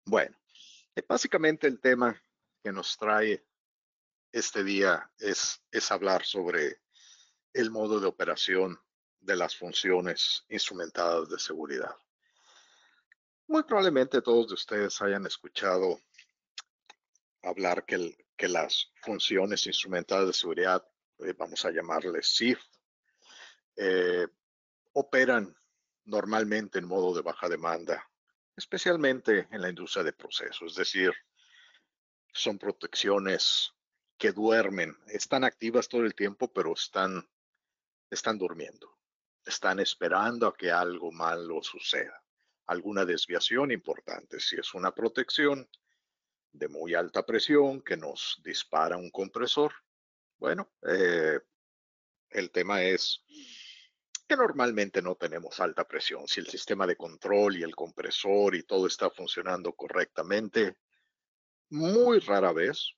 Bueno, básicamente el tema que nos trae este día es hablar sobre el modo de operación de las funciones instrumentadas de seguridad. Muy probablemente todos de ustedes hayan escuchado hablar que las funciones instrumentadas de seguridad, vamos a llamarles SIF, eh, operan normalmente en modo de baja demanda, especialmente en la industria de procesos, es decir, son protecciones que duermen, están activas todo el tiempo, pero están durmiendo, están esperando a que algo malo suceda, alguna desviación importante. Si es una protección de muy alta presión que nos dispara un compresor, bueno, el tema es que normalmente no tenemos alta presión. Si el sistema de control y el compresor y todo está funcionando correctamente, muy rara vez,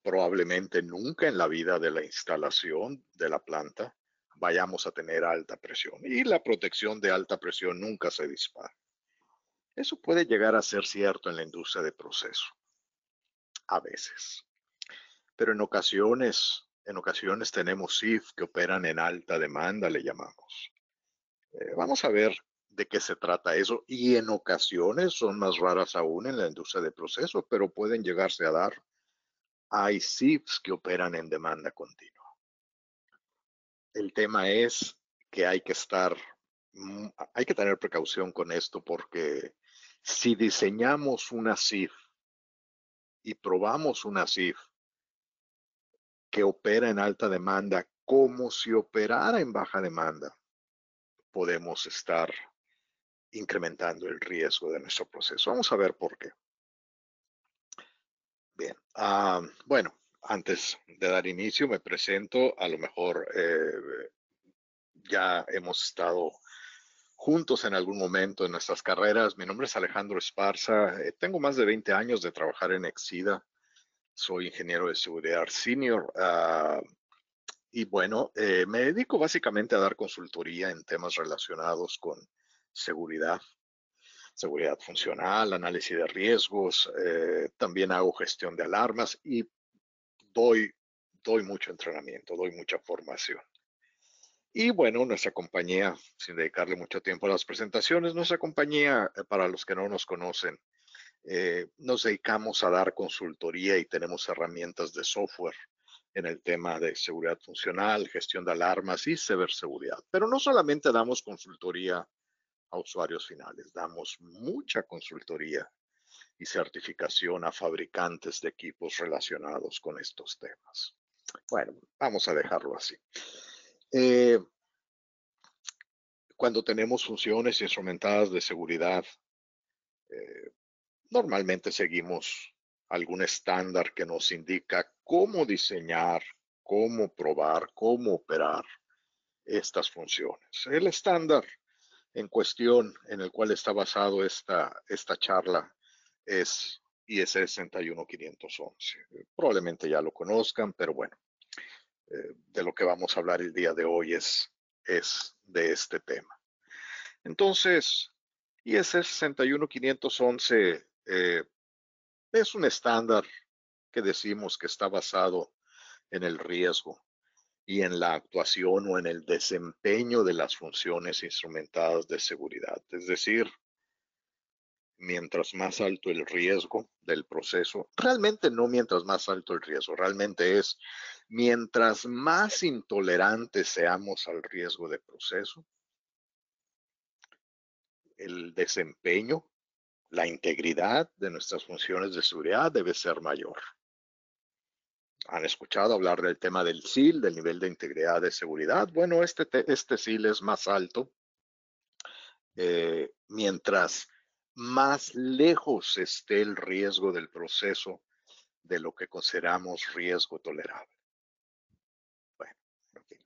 probablemente nunca en la vida de la instalación de la planta vayamos a tener alta presión y la protección de alta presión nunca se dispara. Eso puede llegar a ser cierto en la industria de proceso, a veces, pero en ocasiones tenemos SIF que operan en alta demanda, le llamamos. Vamos a ver de qué se trata eso y en ocasiones son más raras aún en la industria de proceso, pero pueden llegarse a dar. Hay SIFs que operan en demanda continua. El tema es que hay que tener precaución con esto porque si diseñamos una SIF y probamos una SIF que opera en alta demanda como si operara en baja demanda, podemos estar incrementando el riesgo de nuestro proceso. Vamos a ver por qué. Bien, bueno, antes de dar inicio me presento, a lo mejor ya hemos estado juntos en algún momento en nuestras carreras. Mi nombre es Alejandro Esparza. Tengo más de 20 años de trabajar en Exida. Soy ingeniero de seguridad senior. Y bueno, me dedico básicamente a dar consultoría en temas relacionados con seguridad, seguridad funcional, análisis de riesgos. También hago gestión de alarmas y doy, doy mucho entrenamiento, doy mucha formación. Y bueno, nuestra compañía, sin dedicarle mucho tiempo a las presentaciones, nuestra compañía, para los que no nos conocen, nos dedicamos a dar consultoría y tenemos herramientas de software en el tema de seguridad funcional, gestión de alarmas y ciberseguridad. Pero no solamente damos consultoría a usuarios finales, damos mucha consultoría y certificación a fabricantes de equipos relacionados con estos temas. Bueno, vamos a dejarlo así. Eh, Cuando tenemos funciones instrumentadas de seguridad, eh, normalmente seguimos algún estándar que nos indica cómo diseñar, cómo probar, cómo operar estas funciones. El estándar en cuestión en el cual está basado esta charla es ISO 61511. Probablemente ya lo conozcan, pero bueno, de lo que vamos a hablar el día de hoy es de este tema. Entonces, ISO 61511 es un estándar que decimos que está basado en el riesgo y en la actuación o en el desempeño de las funciones instrumentadas de seguridad. Es decir, mientras más alto el riesgo del proceso, realmente no mientras más alto el riesgo, realmente es mientras más intolerantes seamos al riesgo de proceso, el desempeño, la integridad de nuestras funciones de seguridad debe ser mayor. ¿Han escuchado hablar del tema del SIL, del nivel de integridad de seguridad? Bueno, este SIL es más alto mientras más lejos esté el riesgo del proceso de lo que consideramos riesgo tolerable. Bueno, en fin.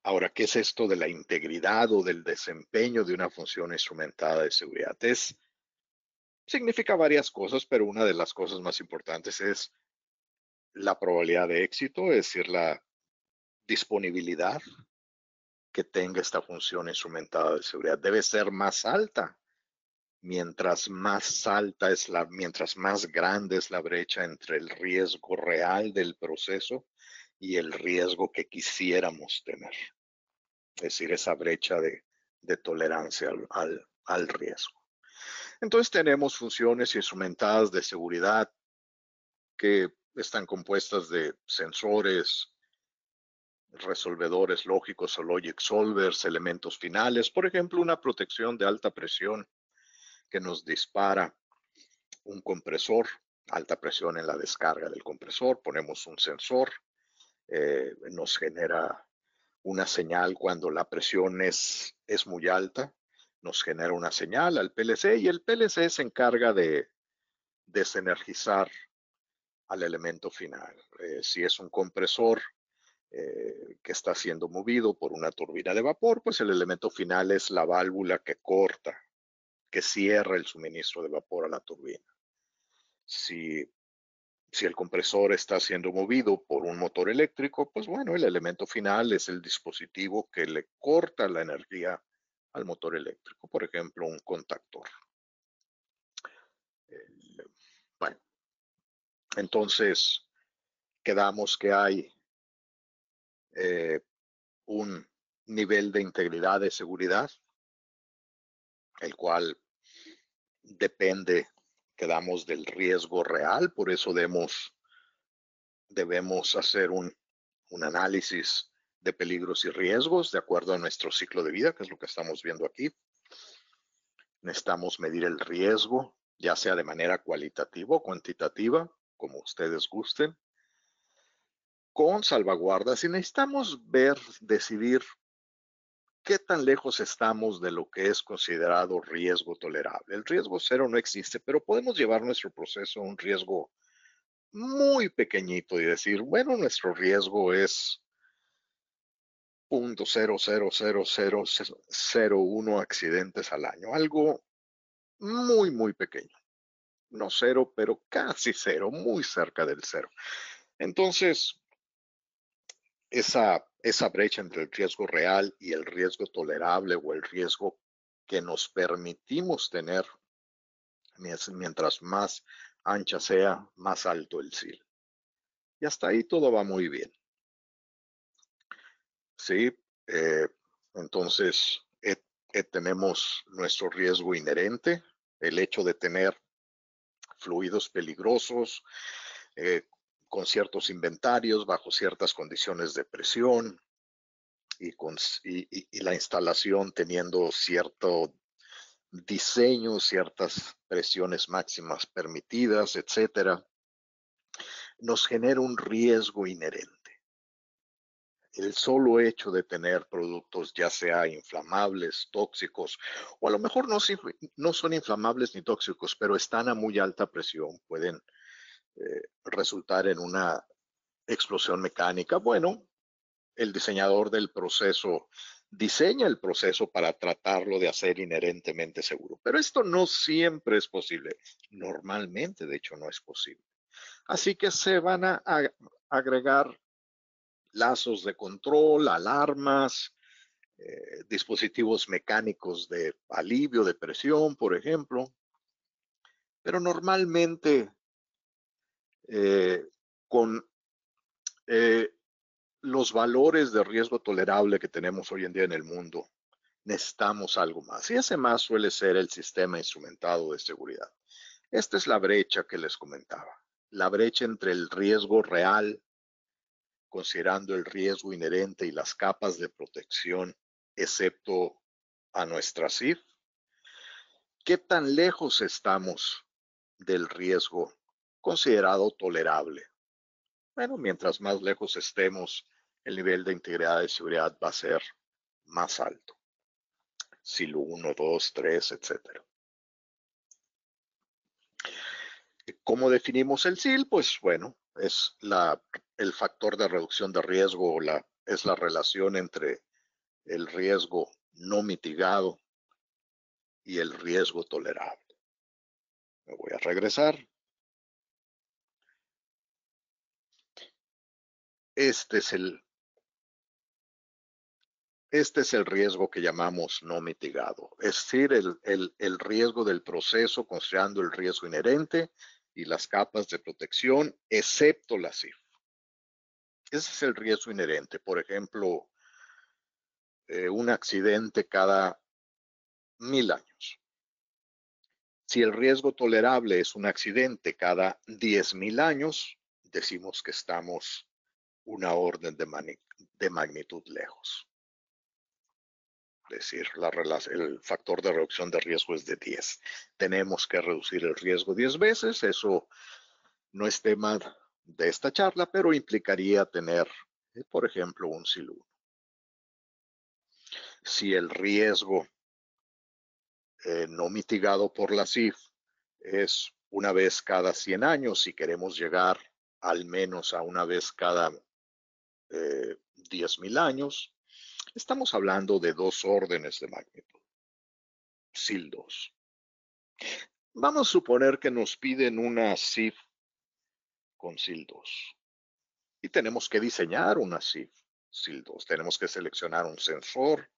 Ahora, ¿qué es esto de la integridad o del desempeño de una función instrumentada de seguridad? Significa varias cosas, pero una de las cosas más importantes es la probabilidad de éxito, es decir, la disponibilidad que tenga esta función instrumentada de seguridad debe ser más alta mientras más alta es mientras más grande es la brecha entre el riesgo real del proceso y el riesgo que quisiéramos tener. Es decir, esa brecha de tolerancia al riesgo. Entonces tenemos funciones instrumentadas de seguridad que están compuestas de sensores, resolvedores lógicos o logic solvers, elementos finales, por ejemplo, una protección de alta presión que nos dispara un compresor, alta presión en la descarga del compresor, ponemos un sensor, nos genera una señal cuando la presión es muy alta, nos genera una señal al PLC y el PLC se encarga de desenergizar al elemento final. Si es un compresor que está siendo movido por una turbina de vapor, pues el elemento final es la válvula que corta, que cierra el suministro de vapor a la turbina. Si el compresor está siendo movido por un motor eléctrico, pues bueno, el elemento final es el dispositivo que le corta la energía al motor eléctrico, por ejemplo, un contactor. Bueno, entonces quedamos que hay un nivel de integridad de seguridad, el cual depende, quedamos, del riesgo real, por eso debemos hacer un análisis de peligros y riesgos de acuerdo a nuestro ciclo de vida, que es lo que estamos viendo aquí. Necesitamos medir el riesgo, ya sea de manera cualitativa o cuantitativa, como ustedes gusten, con salvaguardas, y necesitamos decidir qué tan lejos estamos de lo que es considerado riesgo tolerable. El riesgo cero no existe, pero podemos llevar nuestro proceso a un riesgo muy pequeñito y decir, bueno, nuestro riesgo es 0.0000001 accidentes al año, algo muy, muy pequeño. No cero, pero casi cero, muy cerca del cero. Entonces, esa brecha entre el riesgo real y el riesgo tolerable o el riesgo que nos permitimos tener, mientras más ancha sea, más alto el SIL. Y hasta ahí todo va muy bien. Sí, entonces tenemos nuestro riesgo inherente, el hecho de tener fluidos peligrosos, con ciertos inventarios, bajo ciertas condiciones de presión y la instalación teniendo cierto diseño, ciertas presiones máximas permitidas, etcétera, nos genera un riesgo inherente. El solo hecho de tener productos ya sea inflamables, tóxicos, o a lo mejor no son inflamables ni tóxicos, pero están a muy alta presión, pueden resultar en una explosión mecánica. Bueno, el diseñador del proceso diseña el proceso para tratarlo de hacer inherentemente seguro, pero esto no siempre es posible. Normalmente, de hecho, no es posible. Así que se van a agregar lazos de control, alarmas, dispositivos mecánicos de alivio de presión, por ejemplo. Pero normalmente con los valores de riesgo tolerable que tenemos hoy en día en el mundo, necesitamos algo más. Y ese más suele ser el sistema instrumentado de seguridad. Esta es la brecha que les comentaba. La brecha entre el riesgo real, considerando el riesgo inherente y las capas de protección, excepto a nuestra CIF. ¿Qué tan lejos estamos del riesgo considerado tolerable? Bueno, mientras más lejos estemos, el nivel de integridad de seguridad va a ser más alto. SIL 1, 2, 3, etcétera. ¿Cómo definimos el SIL? Pues bueno, es el factor de reducción de riesgo, es la relación entre el riesgo no mitigado y el riesgo tolerable. Me voy a regresar. Este es Este es el riesgo que llamamos no mitigado, es decir, el riesgo del proceso considerando el riesgo inherente y las capas de protección, excepto la CIF. Ese es el riesgo inherente. Por ejemplo, un accidente cada 1000 años. Si el riesgo tolerable es un accidente cada 10,000 años, decimos que estamos una orden de magnitud lejos. Es decir, el factor de reducción de riesgo es de 10. Tenemos que reducir el riesgo 10 veces. Eso no es tema de esta charla, pero implicaría tener, por ejemplo, un SIL 1. Si el riesgo no mitigado por la CIF es una vez cada 100 años, si queremos llegar al menos a una vez cada 10,000 años, estamos hablando de 2 órdenes de magnitud, SIL 2. Vamos a suponer que nos piden una CIF con SIL 2 y tenemos que diseñar una CIF SIL 2. Tenemos que seleccionar un sensor,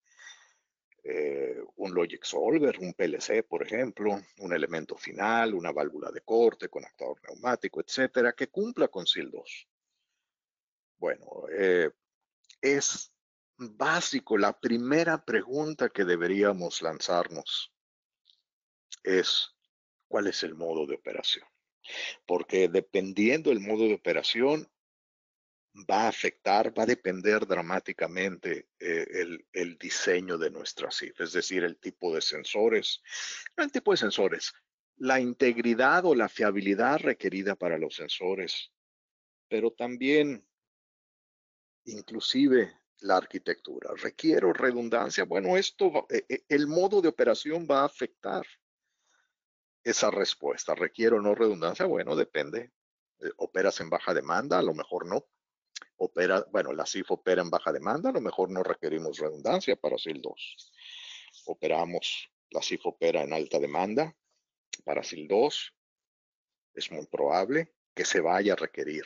un Logic Solver, un PLC, por ejemplo, un elemento final, una válvula de corte, conector neumático, etcétera, que cumpla con SIL 2. Bueno, es básico. La primera pregunta que deberíamos lanzarnos es, ¿cuál es el modo de operación? Porque dependiendo del modo de operación, va a afectar, va a depender dramáticamente el diseño de nuestra CIF, es decir, el tipo de sensores, no el tipo de sensores, la integridad o la fiabilidad requerida para los sensores, pero también inclusive la arquitectura. ¿Requiero redundancia? Bueno, el modo de operación va a afectar esa respuesta. ¿Requiero o no redundancia? Bueno, depende. ¿Operas en baja demanda? A lo mejor no. Bueno, la CIF opera en baja demanda, a lo mejor no requerimos redundancia para SIL 2. La CIF opera en alta demanda para SIL 2, es muy probable que se vaya a requerir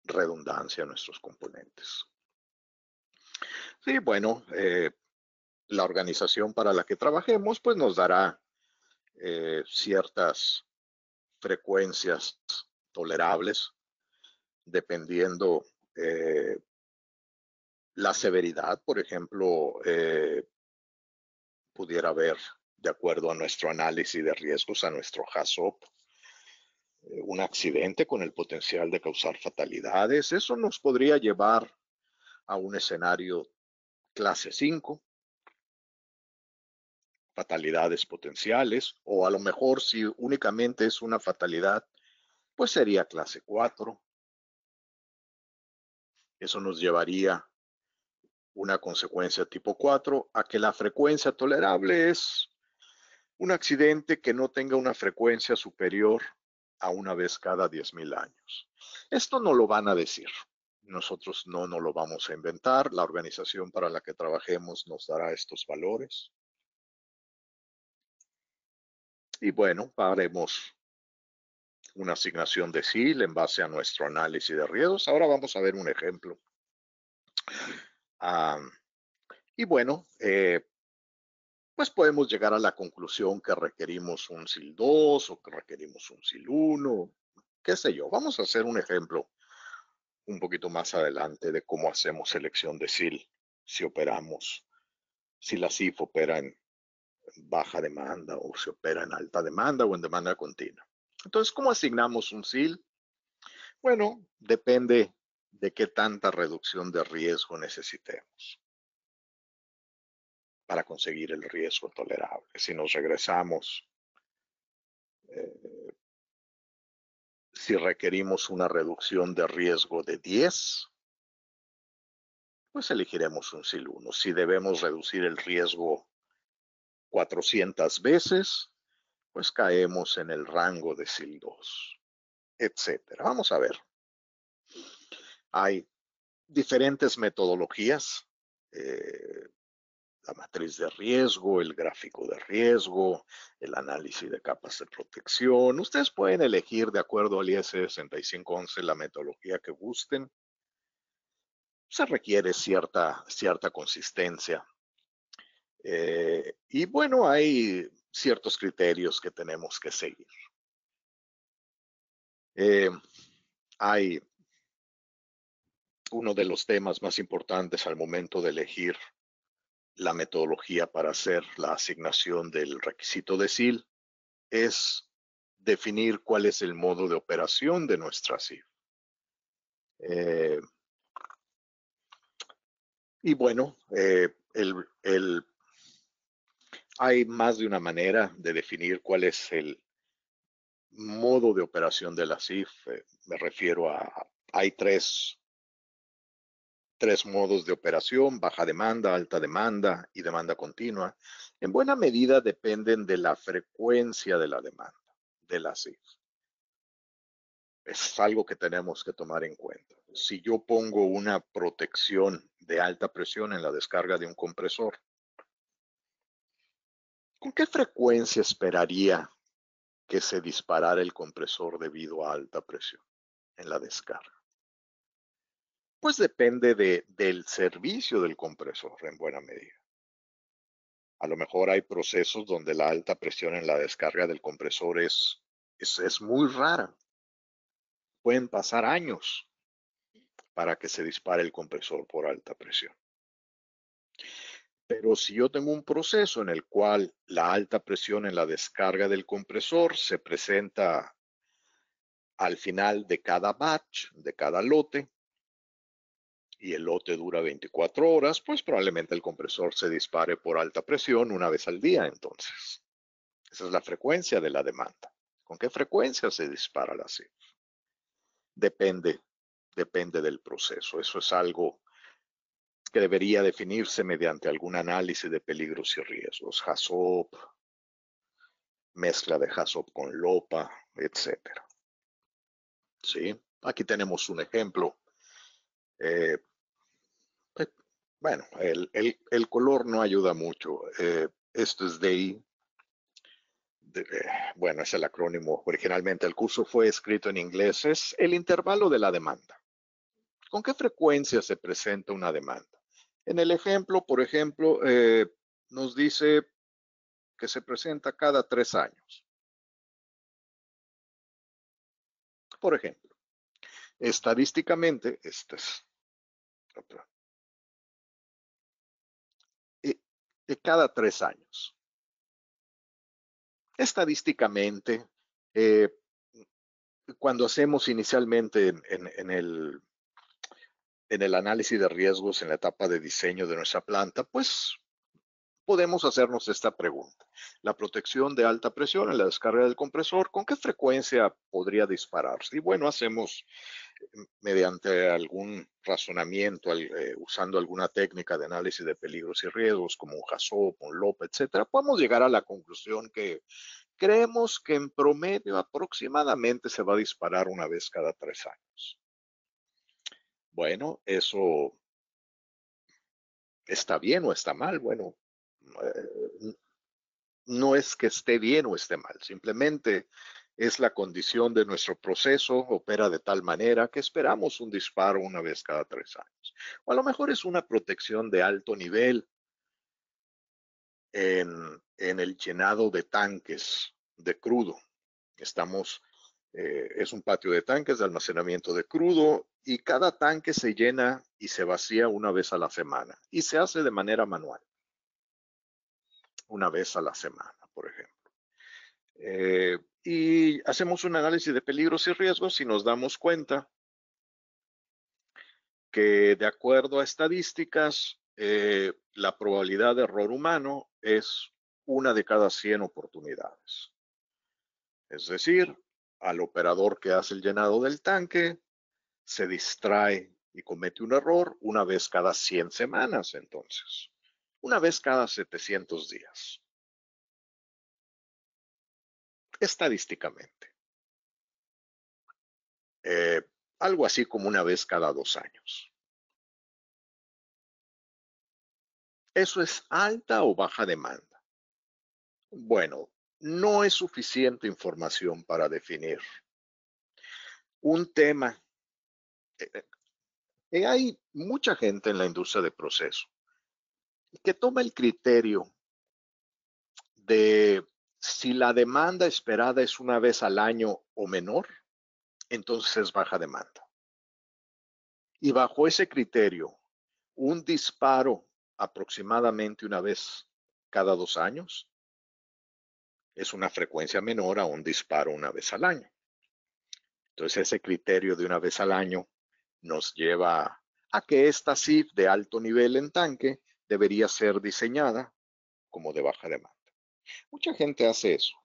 redundancia en nuestros componentes. Sí, bueno, la organización para la que trabajemos pues nos dará ciertas frecuencias tolerables dependiendo la severidad. Por ejemplo, pudiera haber, de acuerdo a nuestro análisis de riesgos, a nuestro HACCP, un accidente con el potencial de causar fatalidades. Eso nos podría llevar a un escenario clase 5, fatalidades potenciales, o a lo mejor si únicamente es una fatalidad, pues sería clase 4. Eso nos llevaría una consecuencia tipo 4 a que la frecuencia tolerable es un accidente que no tenga una frecuencia superior a una vez cada 10,000 años. Esto no lo van a decir. Nosotros no nos lo vamos a inventar. La organización para la que trabajemos nos dará estos valores. Y bueno, haremos una asignación de SIL en base a nuestro análisis de riesgos. Ahora vamos a ver un ejemplo. Y bueno, pues podemos llegar a la conclusión que requerimos un SIL 2 o que requerimos un SIL 1, qué sé yo. Vamos a hacer un ejemplo un poquito más adelante de cómo hacemos selección de SIL, si la CIF opera en baja demanda o si opera en alta demanda o en demanda continua. Entonces, ¿cómo asignamos un SIL? Bueno, depende de qué tanta reducción de riesgo necesitemos para conseguir el riesgo tolerable. Si nos regresamos, si requerimos una reducción de riesgo de 10, pues elegiremos un SIL 1. Si debemos reducir el riesgo 400 veces, pues caemos en el rango de SIL 2, etcétera. Vamos a ver. Hay diferentes metodologías. La matriz de riesgo, el gráfico de riesgo, el análisis de capas de protección. Ustedes pueden elegir de acuerdo al IS 6511 la metodología que gusten. se requiere cierta consistencia. Y bueno, hay ciertos criterios que tenemos que seguir. Hay uno de los temas más importantes al momento de elegir la metodología para hacer la asignación del requisito de SIL es definir cuál es el modo de operación de nuestra SIF. Y bueno, hay más de una manera de definir cuál es el modo de operación de la SIF. Me refiero hay tres modos de operación: baja demanda, alta demanda y demanda continua. En buena medida dependen de la frecuencia de la demanda de la SIF. Es algo que tenemos que tomar en cuenta. Si yo pongo una protección de alta presión en la descarga de un compresor, ¿con qué frecuencia esperaría que se disparara el compresor debido a alta presión en la descarga? Pues depende del servicio del compresor en buena medida. A lo mejor hay procesos donde la alta presión en la descarga del compresor es muy rara. Pueden pasar años para que se dispare el compresor por alta presión. Pero si yo tengo un proceso en el cual la alta presión en la descarga del compresor se presenta al final de cada batch, de cada lote, y el lote dura 24 horas, pues probablemente el compresor se dispare por alta presión una vez al día. Entonces, esa es la frecuencia de la demanda. ¿Con qué frecuencia se dispara la SIF? Depende del proceso. Eso es algo que debería definirse mediante algún análisis de peligros y riesgos, HACCP, mezcla de HACCP con LOPA, etcétera. ¿Sí? Aquí tenemos un ejemplo. Bueno, el color no ayuda mucho. Esto es DI. Bueno, es el acrónimo. Originalmente el curso fue escrito en inglés. Es el intervalo de la demanda. ¿Con qué frecuencia se presenta una demanda? En el ejemplo, por ejemplo, nos dice que se presenta cada 3 años. Por ejemplo, estadísticamente, esta es otra, cada 3 años. Estadísticamente, cuando hacemos inicialmente en el análisis de riesgos en la etapa de diseño de nuestra planta, pues podemos hacernos esta pregunta. La protección de alta presión en la descarga del compresor, ¿con qué frecuencia podría dispararse? Y bueno, hacemos mediante algún razonamiento, usando alguna técnica de análisis de peligros y riesgos, como un HACCP, un LOPA, etcétera, podemos llegar a la conclusión que creemos que en promedio aproximadamente se va a disparar una vez cada 3 años. Bueno, eso está bien o está mal. Bueno, no es que esté bien o esté mal, simplemente es la condición de nuestro proceso, opera de tal manera que esperamos un disparo una vez cada 3 años. O a lo mejor es una protección de alto nivel en el llenado de tanques de crudo. Es un patio de tanques de almacenamiento de crudo y cada tanque se llena y se vacía una vez a la semana y se hace de manera manual, una vez a la semana, por ejemplo. Y hacemos un análisis de peligros y riesgos y nos damos cuenta que de acuerdo a estadísticas, la probabilidad de error humano es 1 de cada 100 oportunidades. Es decir, al operador que hace el llenado del tanque se distrae y comete un error una vez cada 100 semanas, entonces, una vez cada 700 días, estadísticamente. Eh, Algo así como una vez cada 2 años. ¿Eso es alta o baja demanda? Bueno, no es suficiente información para definir un tema. Hay mucha gente en la industria de proceso que toma el criterio de si la demanda esperada es una vez al año o menor, entonces es baja demanda. Y bajo ese criterio, un disparo aproximadamente una vez cada 2 años es una frecuencia menor a un disparo una vez al año. Entonces ese criterio de una vez al año nos lleva a que esta CIF de alto nivel en tanque debería ser diseñada como de baja demanda. Mucha gente hace eso.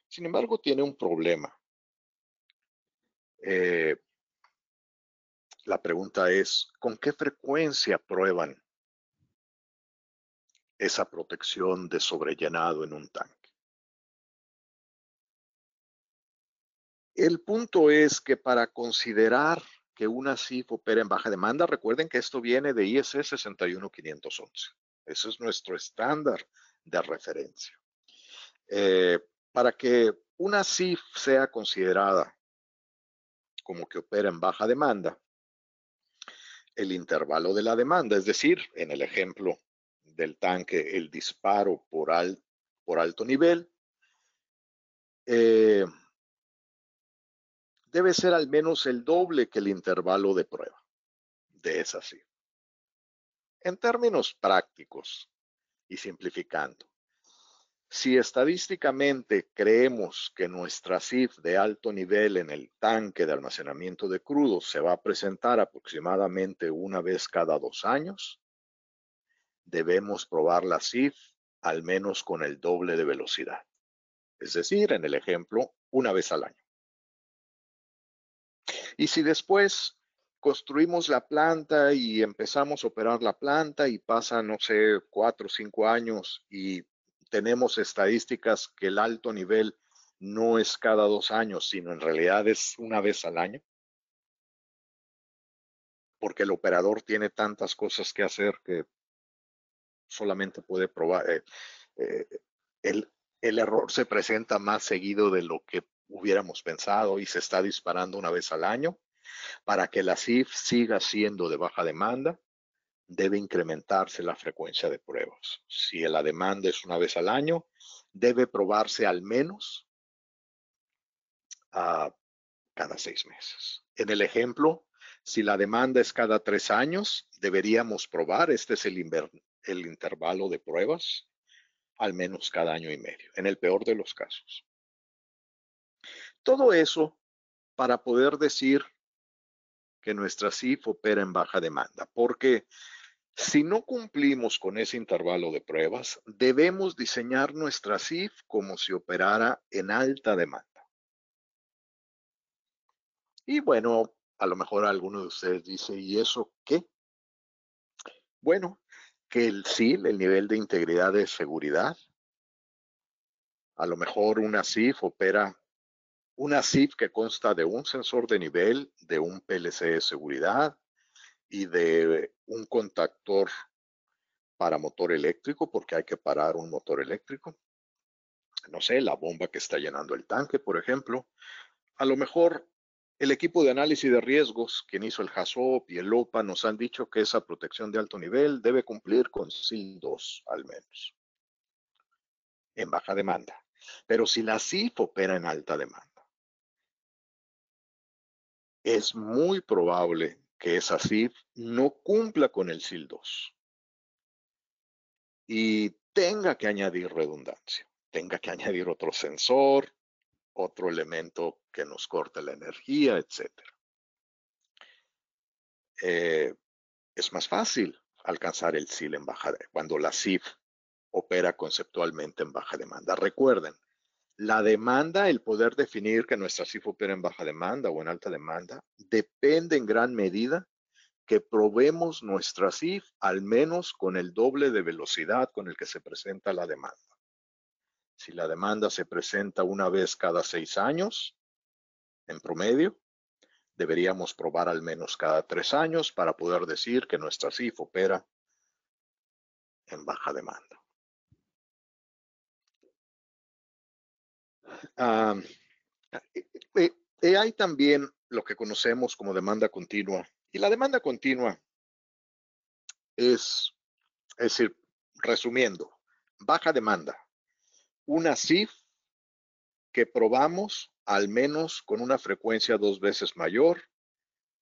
Sin embargo, tiene un problema. Eh, la pregunta es, ¿con qué frecuencia prueban esa protección de sobrellenado en un tanque? El punto es que para considerar que una CIF opera en baja demanda, recuerden que esto viene de IEC 61511. Ese es nuestro estándar de referencia. Para que una CIF sea considerada como que opera en baja demanda, el intervalo de la demanda, es decir, en el ejemplo del tanque, el disparo por alto nivel, eh, debe ser al menos el doble que el intervalo de prueba de esa CIF. En términos prácticos y simplificando, si estadísticamente creemos que nuestra CIF de alto nivel en el tanque de almacenamiento de crudo se va a presentar aproximadamente una vez cada 2 años, debemos probar la CIF al menos con el doble de velocidad. Es decir, en el ejemplo, una vez al año. Y si después construimos la planta y empezamos a operar la planta y pasan, no sé, 4 o 5 años y tenemos estadísticas que el alto nivel no es cada 2 años, sino en realidad es una vez al año, porque el operador tiene tantas cosas que hacer que solamente puede probar. Eh, el, el error se presenta más seguido de lo que hubiéramos pensado y se está disparando una vez al año. Para que la CIF siga siendo de baja demanda, debe incrementarse la frecuencia de pruebas. Si la demanda es una vez al año, debe probarse al menos cada 6 meses. En el ejemplo, si la demanda es cada 3 años, deberíamos probar, este es el intervalo de pruebas, al menos cada año y medio, en el peor de los casos. Todo eso para poder decir que nuestra CIF opera en baja demanda, porque si no cumplimos con ese intervalo de pruebas, debemos diseñar nuestra CIF como si operara en alta demanda. Y bueno, a lo mejor alguno de ustedes dice, ¿y eso qué? Bueno, que el SIL, el nivel de integridad de seguridad, a lo mejor una CIF que consta de un sensor de nivel, de un PLC de seguridad y de un contactor para motor eléctrico, porque hay que parar un motor eléctrico. No sé, la bomba que está llenando el tanque, por ejemplo. A lo mejor el equipo de análisis de riesgos, quien hizo el HACCP y el OPA, nos han dicho que esa protección de alto nivel debe cumplir con SIL 2 al menos, en baja demanda. Pero si la CIF opera en alta demanda, es muy probable que esa CIF no cumpla con el SIL 2 y tenga que añadir redundancia, tenga que añadir otro sensor, otro elemento que nos corte la energía, etcétera. Es más fácil alcanzar el SIL en baja cuando la CIF opera conceptualmente en baja demanda. Recuerden, la demanda, el poder definir que nuestra CIF opera en baja demanda o en alta demanda, depende en gran medida que probemos nuestra CIF al menos con el doble de velocidad con el que se presenta la demanda. Si la demanda se presenta una vez cada 6 años, en promedio, deberíamos probar al menos cada 3 años para poder decir que nuestra CIF opera en baja demanda. Hay también lo que conocemos como demanda continua Y la demanda continua es decir, resumiendo, baja demanda, una CIF que probamos al menos con una frecuencia 2 veces mayor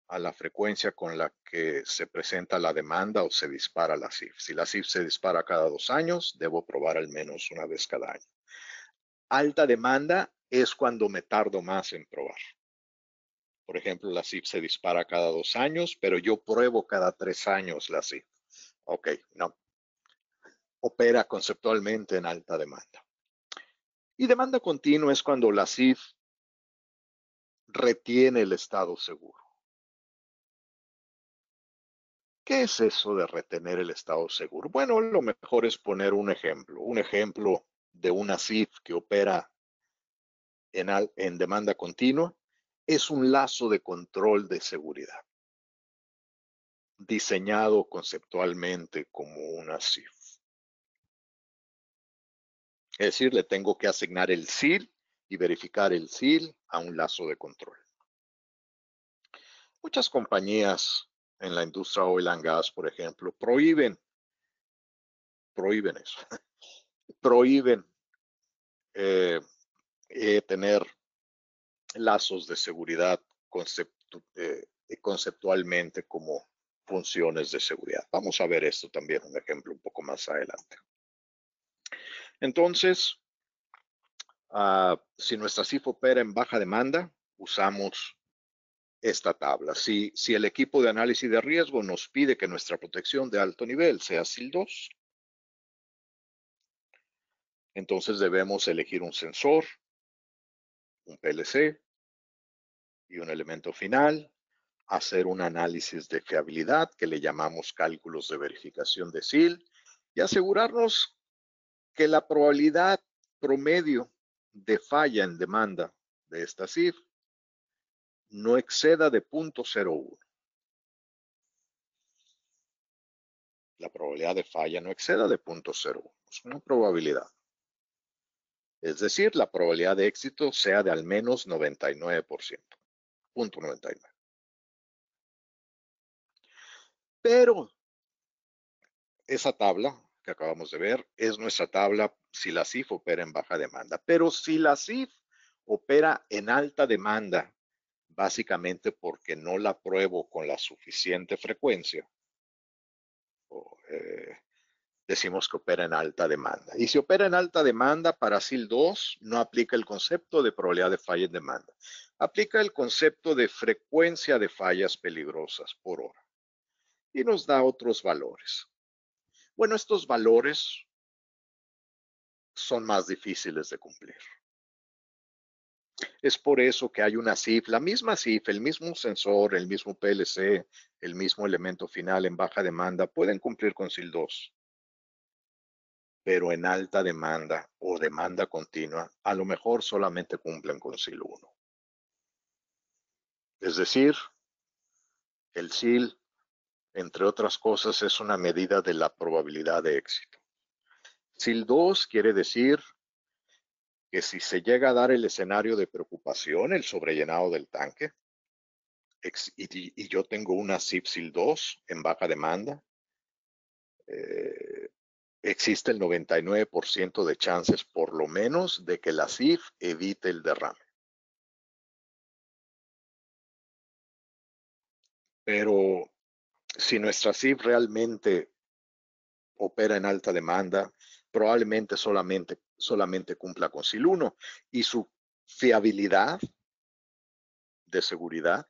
a la frecuencia con la que se presenta la demanda o se dispara la CIF. Si la CIF se dispara cada 2 años, debo probar al menos una vez cada año. Alta demanda es cuando me tardo más en probar. Por ejemplo, la CIF se dispara cada 2 años, pero yo pruebo cada 3 años la CIF. Ok, no. Opera conceptualmente en alta demanda. Y demanda continua es cuando la CIF retiene el estado seguro. ¿Qué es eso de retener el estado seguro? Bueno, lo mejor es poner un ejemplo de una CIF que opera en demanda continua, es un lazo de control de seguridad, diseñado conceptualmente como una CIF. Es decir, le tengo que asignar el SIL y verificar el SIL a un lazo de control. Muchas compañías en la industria oil and gas, por ejemplo, prohíben eso, prohíben eh, tener lazos de seguridad conceptualmente como funciones de seguridad. Vamos a ver esto también, un ejemplo un poco más adelante. Entonces, si nuestra CIF opera en baja demanda, usamos esta tabla. Si el equipo de análisis de riesgo nos pide que nuestra protección de alto nivel sea SIL 2, entonces debemos elegir un sensor, un PLC y un elemento final, hacer un análisis de fiabilidad que le llamamos cálculos de verificación de SIL y asegurarnos que la probabilidad promedio de falla en demanda de esta CIF no exceda de 0.01. La probabilidad de falla no exceda de 0.01. Es una probabilidad. Es decir, la probabilidad de éxito sea de al menos 99%. 0.99. Pero esa tabla que acabamos de ver es nuestra tabla si la CIF opera en baja demanda. Pero si la CIF opera en alta demanda, básicamente porque no la pruebo con la suficiente frecuencia, decimos que opera en alta demanda. Y si opera en alta demanda, para SIL 2 no aplica el concepto de probabilidad de falla en demanda. Aplica el concepto de frecuencia de fallas peligrosas por hora. Y nos da otros valores. Bueno, estos valores son más difíciles de cumplir. Es por eso que hay una CIF, la misma CIF, el mismo sensor, el mismo PLC, el mismo elemento final en baja demanda, pueden cumplir con SIL 2. Pero en alta demanda o demanda continua, a lo mejor solamente cumplen con SIL 1. Es decir, el SIL, entre otras cosas, es una medida de la probabilidad de éxito. SIL 2 quiere decir que si se llega a dar el escenario de preocupación, el sobrellenado del tanque, y yo tengo una CIF SIL 2 en baja demanda, existe el 99% de chances, por lo menos, de que la CIF evite el derrame. Pero si nuestra CIF realmente opera en alta demanda, probablemente solamente cumpla con SIL 1 y su fiabilidad de seguridad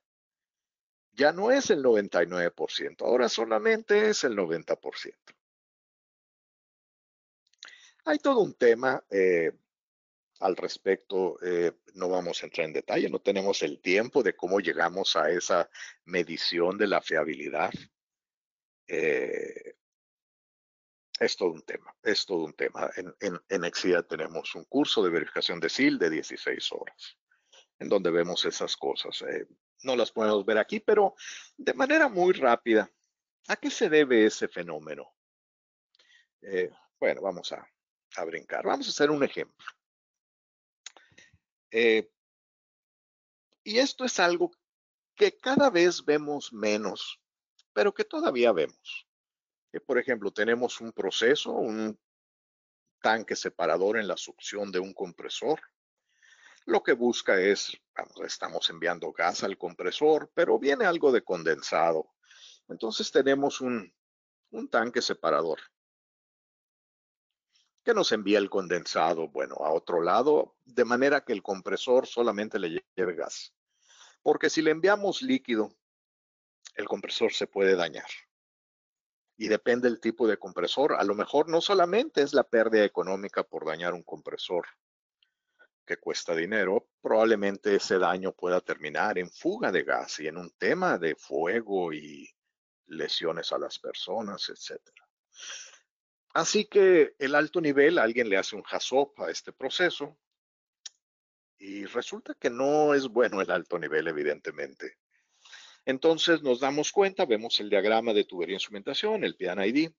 ya no es el 99%, ahora solamente es el 90%. Hay todo un tema al respecto, no vamos a entrar en detalle, no tenemos el tiempo de cómo llegamos a esa medición de la fiabilidad. Es todo un tema, es todo un tema. En Exida tenemos un curso de verificación de SIL de 16 horas, en donde vemos esas cosas. No las podemos ver aquí, pero de manera muy rápida, ¿a qué se debe ese fenómeno? Eh, bueno, vamos a brincar. Vamos a hacer un ejemplo. Y esto es algo que cada vez vemos menos, pero que todavía vemos. Por ejemplo, tenemos un proceso, un tanque separador en la succión de un compresor. Lo que busca es, vamos, estamos enviando gas al compresor, pero viene algo de condensado. Entonces tenemos un tanque separador que nos envía el condensado, bueno, a otro lado, de manera que el compresor solamente le lleve gas. Porque si le enviamos líquido, el compresor se puede dañar. Y depende del tipo de compresor. A lo mejor no solamente es la pérdida económica por dañar un compresor que cuesta dinero, probablemente ese daño pueda terminar en fuga de gas y en un tema de fuego y lesiones a las personas, etcétera. Así que el alto nivel, alguien le hace un HAZOP a este proceso y resulta que no es bueno el alto nivel, evidentemente. Entonces nos damos cuenta, vemos el diagrama de tubería e instrumentación, el PID,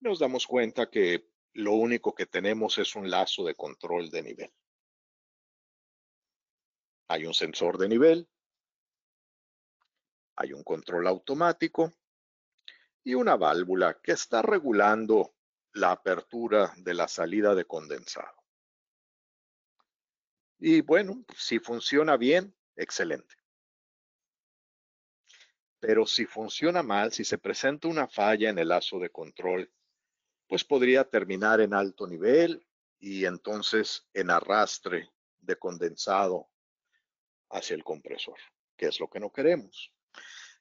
nos damos cuenta que lo único que tenemos es un lazo de control de nivel. Hay un sensor de nivel, hay un control automático y una válvula que está regulando la apertura de la salida de condensado. Y bueno, si funciona bien, excelente. Pero si funciona mal, si se presenta una falla en el lazo de control, pues podría terminar en alto nivel y entonces en arrastre de condensado hacia el compresor, que es lo que no queremos.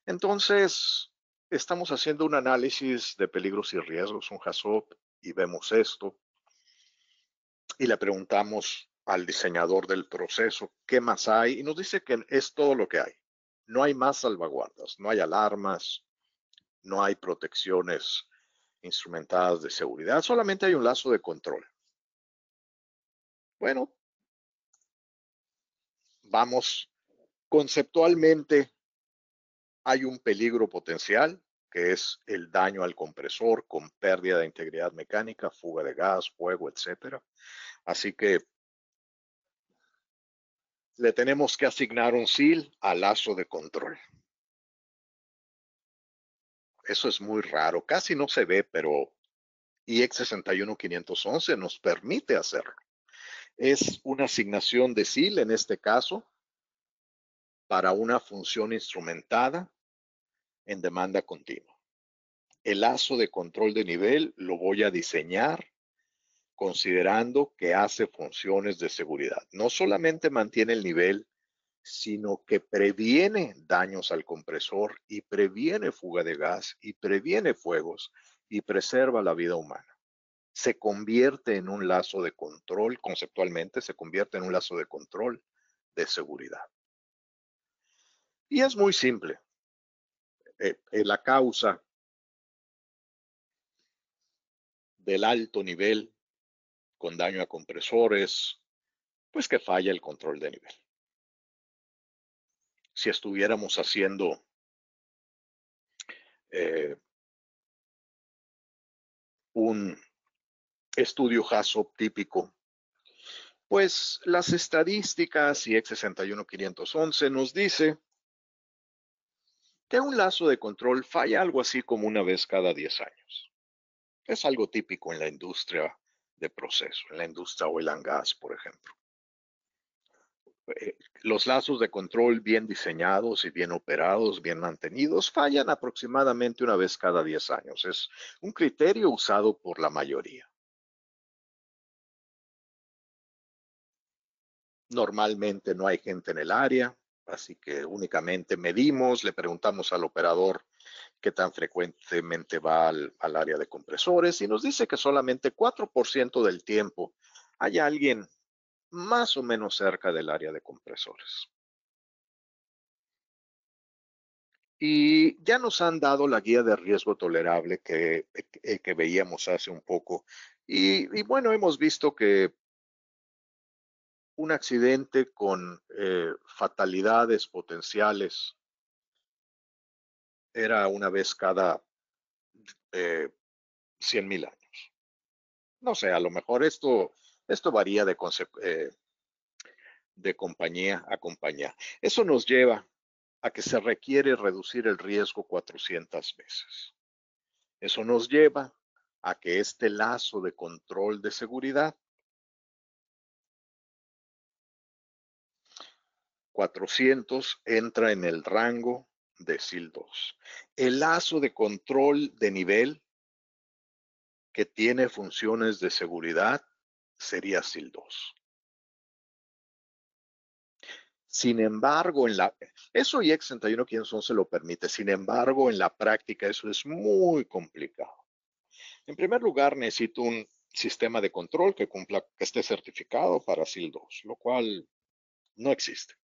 Entonces, estamos haciendo un análisis de peligros y riesgos, un HAZOP, y vemos esto y le preguntamos al diseñador del proceso qué más hay y nos dice que es todo lo que hay. No hay más salvaguardas, no hay alarmas, no hay protecciones instrumentadas de seguridad, solamente hay un lazo de control. Bueno, vamos, conceptualmente hay un peligro potencial, que es el daño al compresor con pérdida de integridad mecánica, fuga de gas, fuego, etcétera. Así que le tenemos que asignar un SIL al lazo de control. Eso es muy raro, casi no se ve, pero IEC 61511 nos permite hacerlo. Es una asignación de SIL en este caso para una función instrumentada en demanda continua. El lazo de control de nivel lo voy a diseñar considerando que hace funciones de seguridad. No solamente mantiene el nivel, sino que previene daños al compresor y previene fuga de gas y previene fuegos y preserva la vida humana. Se convierte en un lazo de control, conceptualmente se convierte en un lazo de control de seguridad. Y es muy simple. La causa del alto nivel con daño a compresores, pues que falla el control de nivel. Si estuviéramos haciendo un estudio HAZOP típico, pues las estadísticas y IEC 61511 nos dice que un lazo de control falla algo así como una vez cada 10 años. Es algo típico en la industria de proceso, en la industria oil and gas, por ejemplo. Los lazos de control bien diseñados y bien operados, bien mantenidos, fallan aproximadamente una vez cada 10 años. Es un criterio usado por la mayoría. Normalmente no hay gente en el área, así que únicamente medimos, le preguntamos al operador qué tan frecuentemente va al área de compresores y nos dice que solamente 4% del tiempo hay alguien más o menos cerca del área de compresores. Y ya nos han dado la guía de riesgo tolerable que veíamos hace un poco. Y bueno, hemos visto que un accidente con fatalidades potenciales era una vez cada 100,000 años. No sé, a lo mejor esto varía de compañía a compañía. Eso nos lleva a que se requiere reducir el riesgo 400 veces. Eso nos lleva a que este lazo de control de seguridad 400 entra en el rango de SIL 2. El lazo de control de nivel que tiene funciones de seguridad sería SIL 2. Sin embargo, eso IEC 61511 lo permite. Sin embargo, en la práctica eso es muy complicado. En primer lugar, necesito un sistema de control que esté certificado para SIL 2, lo cual no existe.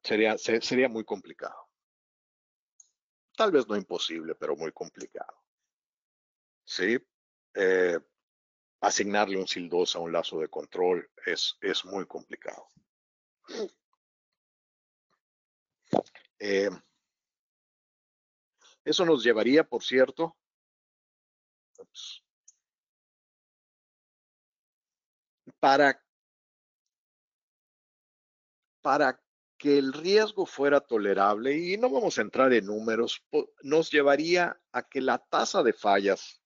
Sería muy complicado. Tal vez no imposible, pero muy complicado. ¿Sí? Asignarle un SIL 2 a un lazo de control es muy complicado. Eso nos llevaría, por cierto, para que el riesgo fuera tolerable, y no vamos a entrar en números, nos llevaría a que la tasa de fallas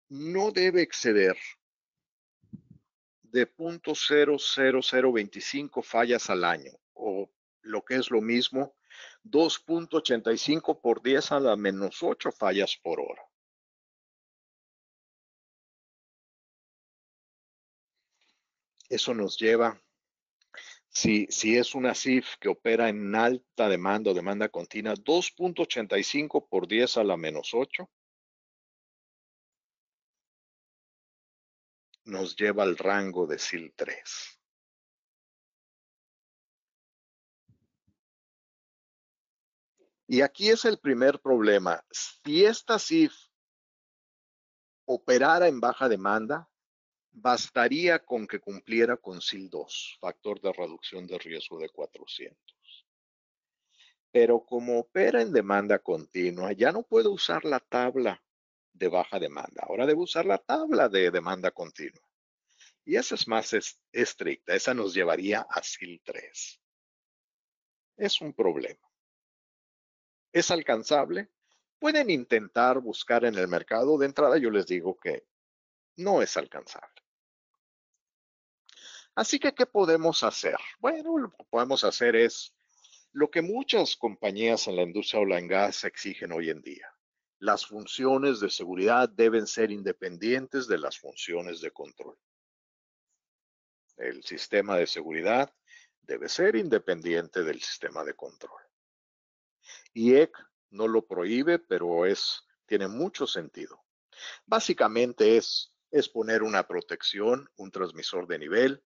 no debe exceder de 0.00025 fallas al año, o lo que es lo mismo, 2.85 por 10 a la menos 8 fallas por hora. Eso nos lleva, si es una CIF que opera en alta demanda o demanda continua, 2.85 por 10 a la menos 8 nos lleva al rango de SIL 3. Y aquí es el primer problema. Si esta CIF operara en baja demanda, bastaría con que cumpliera con SIL 2, factor de reducción de riesgo de 400. Pero como opera en demanda continua, ya no puedo usar la tabla de baja demanda. Ahora debo usar la tabla de demanda continua. Y esa es más estricta. Esa nos llevaría a SIL 3. Es un problema. ¿Es alcanzable? Pueden intentar buscar en el mercado. De entrada yo les digo que no es alcanzable. Así que, ¿qué podemos hacer? Bueno, lo que podemos hacer es lo que muchas compañías en la industria oil and gas exigen hoy en día. Las funciones de seguridad deben ser independientes de las funciones de control. El sistema de seguridad debe ser independiente del sistema de control. IEC no lo prohíbe, pero tiene mucho sentido. Básicamente es poner una protección, un transmisor de nivel,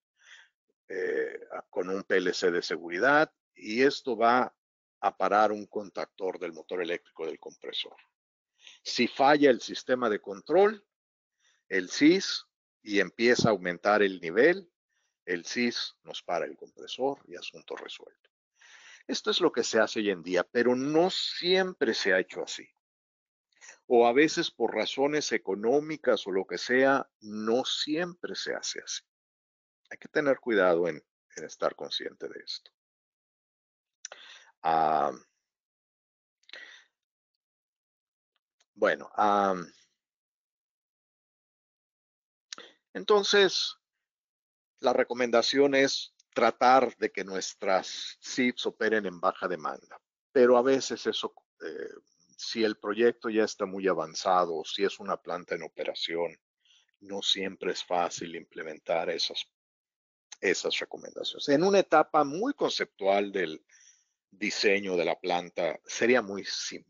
con un PLC de seguridad, y esto va a parar un contactor del motor eléctrico del compresor. Si falla el sistema de control, el SIS, y empieza a aumentar el nivel, el SIS nos para el compresor y asunto resuelto. Esto es lo que se hace hoy en día, pero no siempre se ha hecho así. O a veces por razones económicas o lo que sea, no siempre se hace así. Hay que tener cuidado en estar consciente de esto. Bueno, entonces la recomendación es tratar de que nuestras SIFs operen en baja demanda, pero a veces eso, si el proyecto ya está muy avanzado o si es una planta en operación, no siempre es fácil implementar esas recomendaciones. En una etapa muy conceptual del diseño de la planta, sería muy simple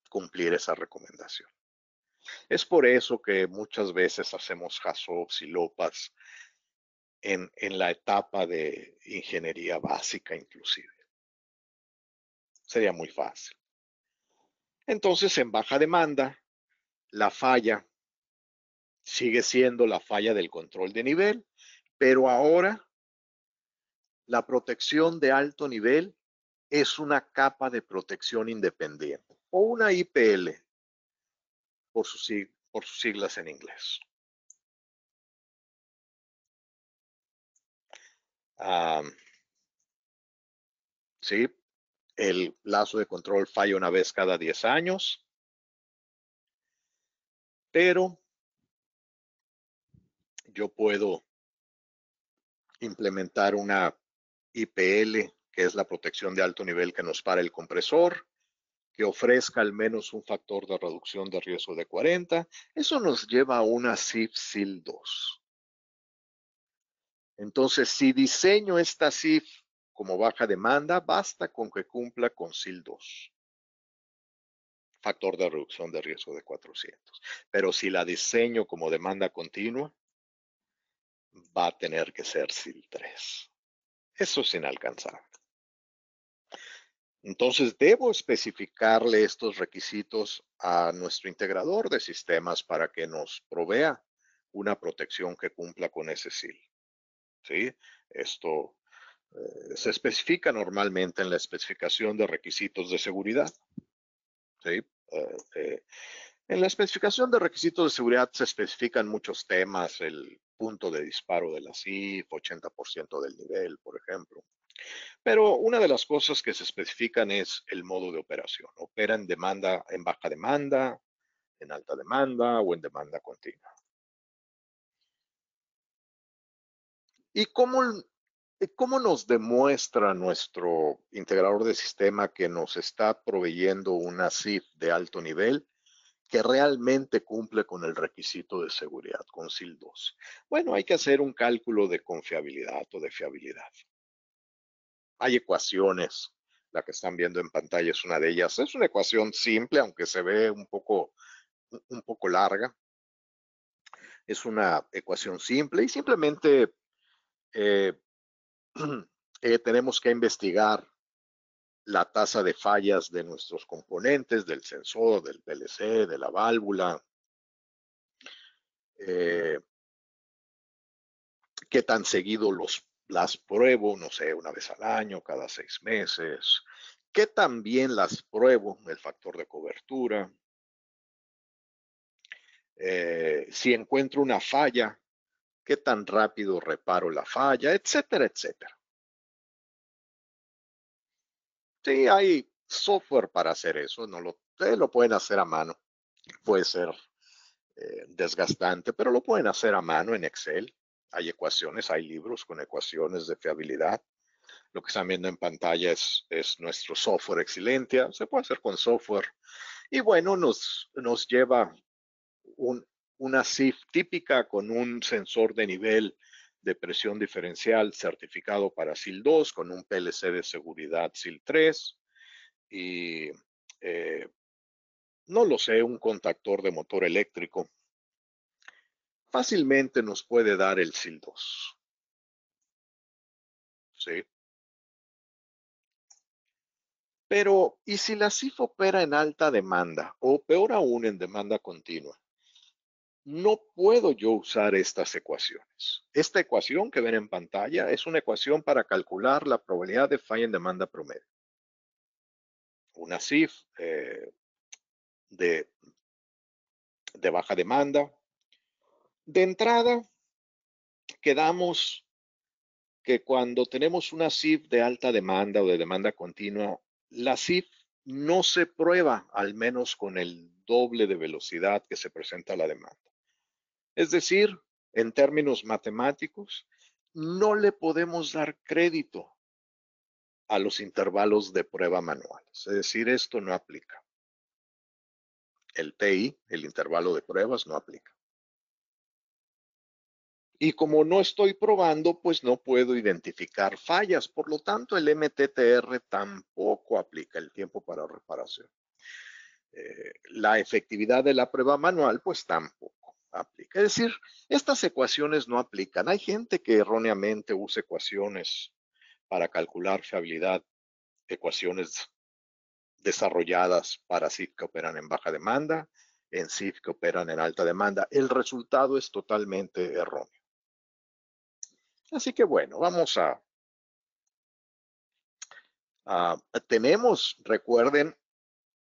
cumplir esa recomendación. Es por eso que muchas veces hacemos HACCPs y LOPAs en la etapa de ingeniería básica inclusive. Sería muy fácil. Entonces, en baja demanda, la falla sigue siendo la falla del control de nivel, pero ahora la protección de alto nivel es una capa de protección independiente o una IPL por sus siglas en inglés. Ah, sí, el lazo de control falla una vez cada 10 años, pero yo puedo implementar una IPL, que es la protección de alto nivel que nos para el compresor, que ofrezca al menos un factor de reducción de riesgo de 40. Eso nos lleva a una CIF SIL 2. Entonces, si diseño esta CIF como baja demanda, basta con que cumpla con SIL 2, factor de reducción de riesgo de 400. Pero si la diseño como demanda continua, va a tener que ser SIL 3. Eso es inalcanzable. Entonces, debo especificarle estos requisitos a nuestro integrador de sistemas para que nos provea una protección que cumpla con ese SIL. ¿Sí? Esto se especifica normalmente en la especificación de requisitos de seguridad. ¿Sí? En la especificación de requisitos de seguridad se especifican muchos temas, el punto de disparo de la CIF, 80% del nivel, por ejemplo. Pero una de las cosas que se especifican es el modo de operación. Opera en demanda, en baja demanda, en alta demanda o en demanda continua. ¿Y cómo nos demuestra nuestro integrador de sistema que nos está proveyendo una CIF de alto nivel que realmente cumple con el requisito de seguridad, con SIL 2? Bueno, hay que hacer un cálculo de confiabilidad o de fiabilidad. Hay ecuaciones, la que están viendo en pantalla es una de ellas. Es una ecuación simple, aunque se ve un poco larga. Es una ecuación simple y simplemente eh, tenemos que investigar la tasa de fallas de nuestros componentes, del sensor, del PLC, de la válvula, eh, qué tan seguido las pruebo, no sé, una vez al año, cada 6 meses, qué tan bien las pruebo, el factor de cobertura, si encuentro una falla, qué tan rápido reparo la falla, etcétera, etcétera. Sí, hay software para hacer eso, no lo pueden hacer a mano, puede ser desgastante, pero lo pueden hacer a mano en Excel. Hay ecuaciones, hay libros con ecuaciones de fiabilidad. Lo que están viendo en pantalla es nuestro software Excelentia. Se puede hacer con software. Y bueno, nos lleva una CIF típica con un sensor de nivel de presión diferencial certificado para SIL 2 con un PLC de seguridad SIL 3 y no lo sé, un contactor de motor eléctrico. Fácilmente nos puede dar el SIL 2. ¿Sí? Pero, ¿y si la CIF opera en alta demanda o peor aún en demanda continua? No puedo yo usar estas ecuaciones. Esta ecuación que ven en pantalla es una ecuación para calcular la probabilidad de falla en demanda promedio. Una CIF de, de baja demanda. De entrada, quedamos que cuando tenemos una CIF de alta demanda o de demanda continua, la CIF no se prueba al menos con el doble de velocidad que se presenta la demanda. Es decir, en términos matemáticos, no le podemos dar crédito a los intervalos de prueba manuales. Es decir, esto no aplica. El TI, el intervalo de pruebas, no aplica. Y como no estoy probando, pues no puedo identificar fallas. Por lo tanto, el MTTR tampoco aplica el tiempo para reparación. La efectividad de la prueba manual, pues tampoco aplica. Es decir, estas ecuaciones no aplican. Hay gente que erróneamente usa ecuaciones para calcular fiabilidad, ecuaciones desarrolladas para SIF que operan en baja demanda, en SIF que operan en alta demanda. El resultado es totalmente erróneo. Así que bueno, vamos tenemos, recuerden,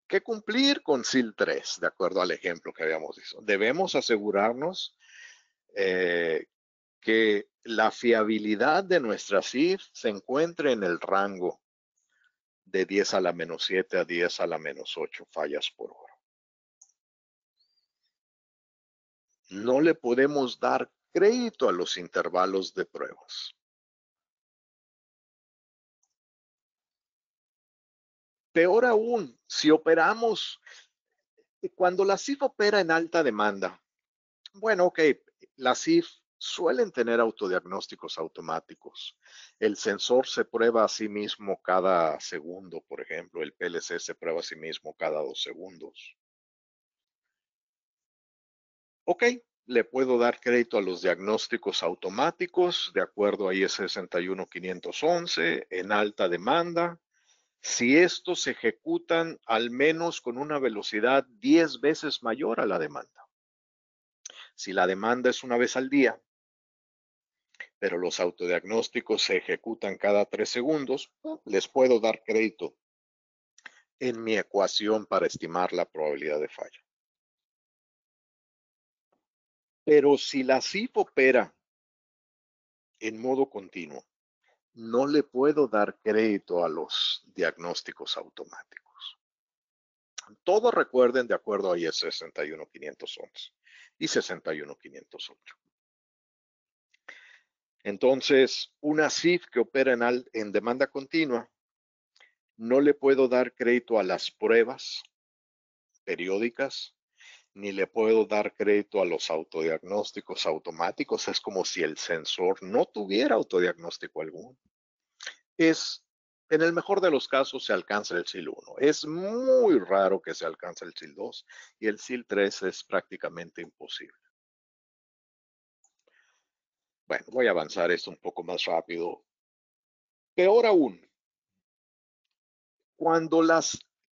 que cumplir con SIL 3, de acuerdo al ejemplo que habíamos dicho. Debemos asegurarnos que la fiabilidad de nuestra CIF se encuentre en el rango de 10 a la menos 7 a 10 a la menos 8 fallas por hora. No le podemos dar crédito a los intervalos de pruebas. Peor aún, si operamos, cuando la CIF opera en alta demanda, bueno, ok, las CIF suelen tener autodiagnósticos automáticos. El sensor se prueba a sí mismo cada segundo, por ejemplo, el PLC se prueba a sí mismo cada 2 segundos. Ok, le puedo dar crédito a los diagnósticos automáticos de acuerdo a IEC 61511 en alta demanda, si estos se ejecutan al menos con una velocidad 10 veces mayor a la demanda. Si la demanda es una vez al día, pero los autodiagnósticos se ejecutan cada 3 segundos, les puedo dar crédito en mi ecuación para estimar la probabilidad de falla. Pero si la CIF opera en modo continuo, no le puedo dar crédito a los diagnósticos automáticos. Todos recuerden de acuerdo a IEC 61511 y 61508. Entonces, una CIF que opera en demanda continua, no le puedo dar crédito a las pruebas periódicas, ni le puedo dar crédito a los autodiagnósticos automáticos. Es como si el sensor no tuviera autodiagnóstico alguno. En el mejor de los casos se alcanza el SIL 1. Es muy raro que se alcance el SIL 2 y el SIL 3 es prácticamente imposible. Bueno, voy a avanzar esto un poco más rápido. Peor aún,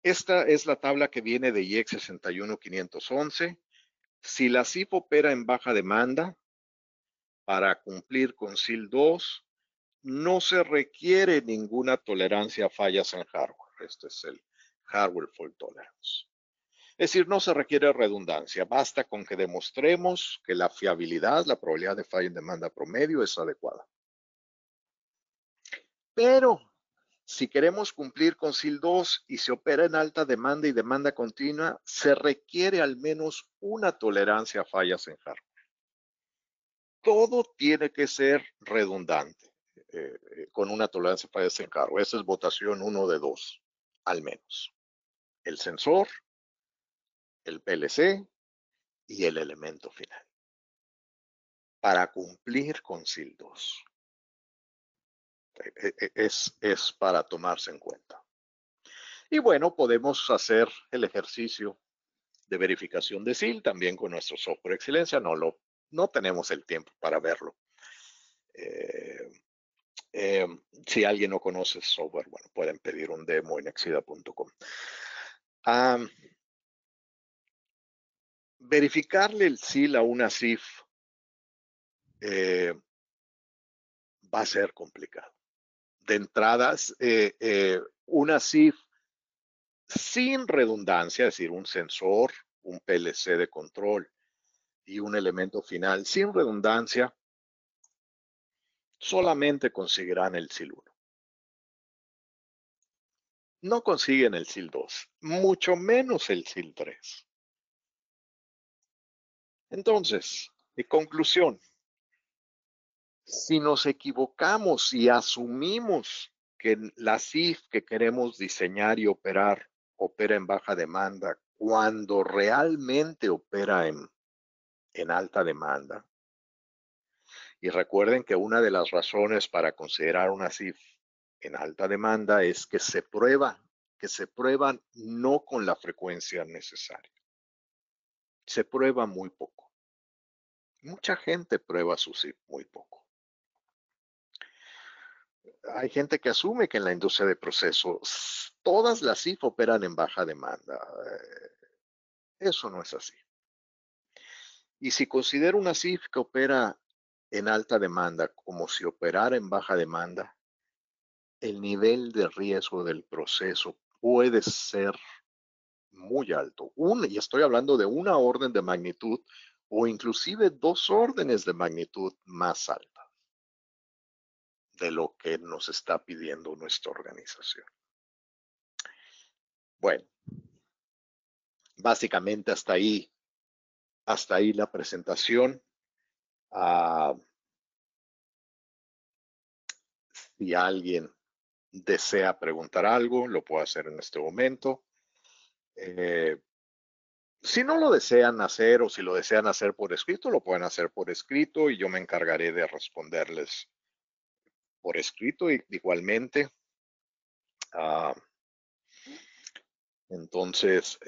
esta es la tabla que viene de IEC 61511. Si la CIF opera en baja demanda para cumplir con SIL 2, no se requiere ninguna tolerancia a fallas en hardware. Este es el Hardware Fault Tolerance. Es decir, no se requiere redundancia. Basta con que demostremos que la fiabilidad, la probabilidad de falla en demanda promedio es adecuada. Pero si queremos cumplir con SIL 2 y se opera en alta demanda y demanda continua, se requiere al menos una tolerancia a fallas en hardware. Todo tiene que ser redundante con una tolerancia a fallas en hardware. Esa es votación 1 de 2, al menos. El sensor, el PLC y el elemento final. Para cumplir con SIL 2. Es para tomarse en cuenta. Y bueno, podemos hacer el ejercicio de verificación de SIL también con nuestro software excelencia. No tenemos el tiempo para verlo. Si alguien no conoce software, bueno, pueden pedir un demo en exida.com. Verificarle el SIL a una CIF va a ser complicado. De entradas, una CIF sin redundancia, es decir, un sensor, un PLC de control y un elemento final sin redundancia, solamente conseguirán el SIL 1. No consiguen el SIL 2, mucho menos el SIL 3. Entonces, mi conclusión, si nos equivocamos y asumimos que la CIF que queremos diseñar y operar opera en baja demanda cuando realmente opera en alta demanda. Y recuerden que una de las razones para considerar una CIF en alta demanda es que se prueban no con la frecuencia necesaria. Se prueba muy poco. Mucha gente prueba su CIF muy poco. Hay gente que asume que en la industria de procesos todas las CIF operan en baja demanda. Eso no es así. Y si considero una CIF que opera en alta demanda como si operara en baja demanda, el nivel de riesgo del proceso puede ser muy alto. Y estoy hablando de una orden de magnitud o inclusive 2 órdenes de magnitud más alta de lo que nos está pidiendo nuestra organización. Bueno, básicamente hasta ahí la presentación. Si alguien desea preguntar algo, lo puede hacer en este momento. Si no lo desean hacer o si lo desean hacer por escrito, lo pueden hacer por escrito y yo me encargaré de responderles por escrito igualmente. Entonces,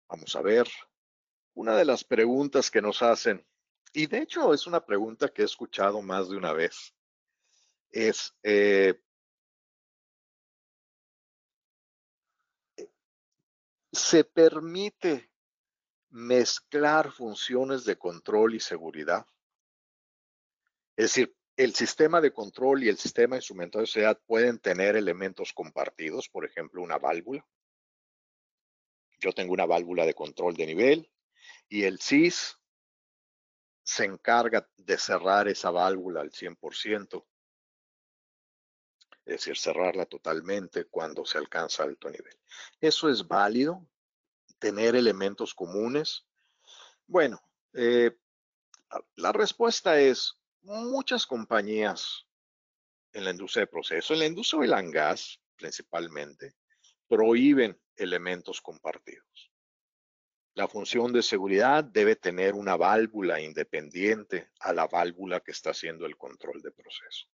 vamos a ver. Una de las preguntas que nos hacen, y de hecho es una pregunta que he escuchado más de una vez, es, ¿se permite mezclar funciones de control y seguridad? Es decir, el sistema de control y el sistema de instrumentación de seguridad pueden tener elementos compartidos, por ejemplo, una válvula. Yo tengo una válvula de control de nivel y el SIS se encarga de cerrar esa válvula al 100%, es decir, cerrarla totalmente cuando se alcanza alto nivel. ¿Eso es válido? ¿Tener elementos comunes? Bueno, la respuesta es muchas compañías en la industria de proceso, en la industria oil and gas principalmente, prohíben elementos compartidos. La función de seguridad debe tener una válvula independiente a la válvula que está haciendo el control de proceso.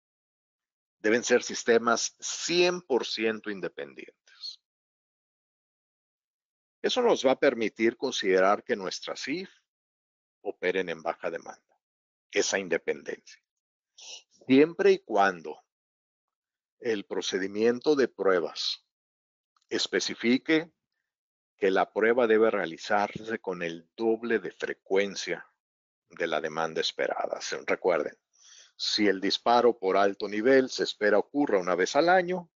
Deben ser sistemas 100% independientes. Eso nos va a permitir considerar que nuestras SIF operen en baja demanda, esa independencia. Siempre y cuando el procedimiento de pruebas especifique que la prueba debe realizarse con el doble de frecuencia de la demanda esperada. Recuerden, si el disparo por alto nivel se espera ocurra una vez al año,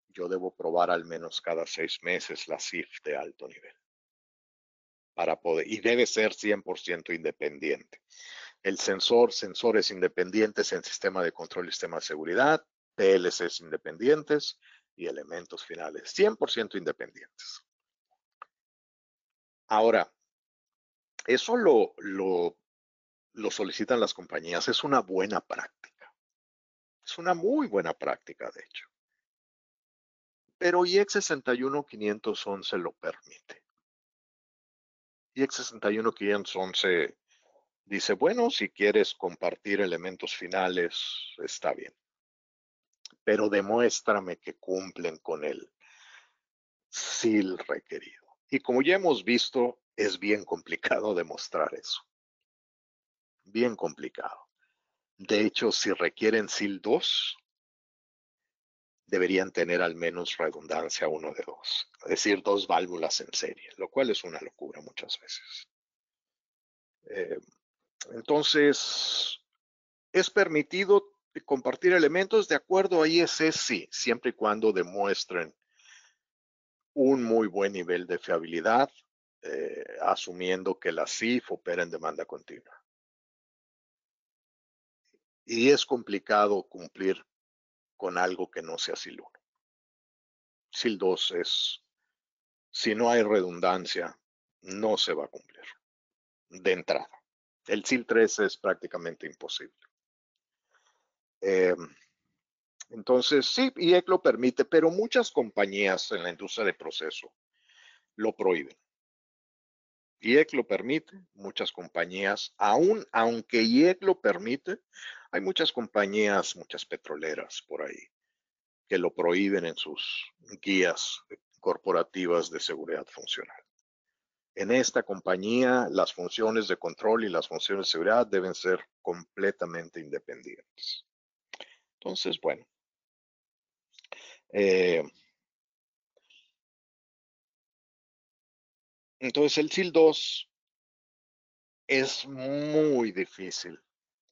yo debo probar al menos cada 6 meses la SIF de alto nivel para poder, y debe ser 100% independiente. El sensores independientes en sistema de control y sistema de seguridad, PLCs independientes y elementos finales 100% independientes. Ahora, eso lo solicitan las compañías, es una buena práctica. Es una muy buena práctica, de hecho. Pero IEC 61511 lo permite. IEC 61511 dice, bueno, si quieres compartir elementos finales, está bien. Pero demuéstrame que cumplen con el SIL requerido. Y como ya hemos visto, es bien complicado demostrar eso. Bien complicado. De hecho, si requieren SIL 2, deberían tener al menos redundancia 1 de 2, es decir, 2 válvulas en serie, lo cual es una locura muchas veces. Entonces, ¿es permitido compartir elementos? De acuerdo a IEC, sí, siempre y cuando demuestren un muy buen nivel de fiabilidad, asumiendo que la CIF opera en demanda continua. Y es complicado cumplir con algo que no sea SIL 1. SIL 2 es, si no hay redundancia, no se va a cumplir de entrada. El SIL 3 es prácticamente imposible. Entonces, sí, IEC lo permite, pero muchas compañías en la industria de proceso lo prohíben. IEC lo permite, muchas compañías, aunque IEC lo permite, hay muchas compañías, muchas petroleras por ahí, que lo prohíben en sus guías corporativas de seguridad funcional. En esta compañía, las funciones de control y las funciones de seguridad deben ser completamente independientes. Entonces, bueno. Entonces, el SIL 2 es muy difícil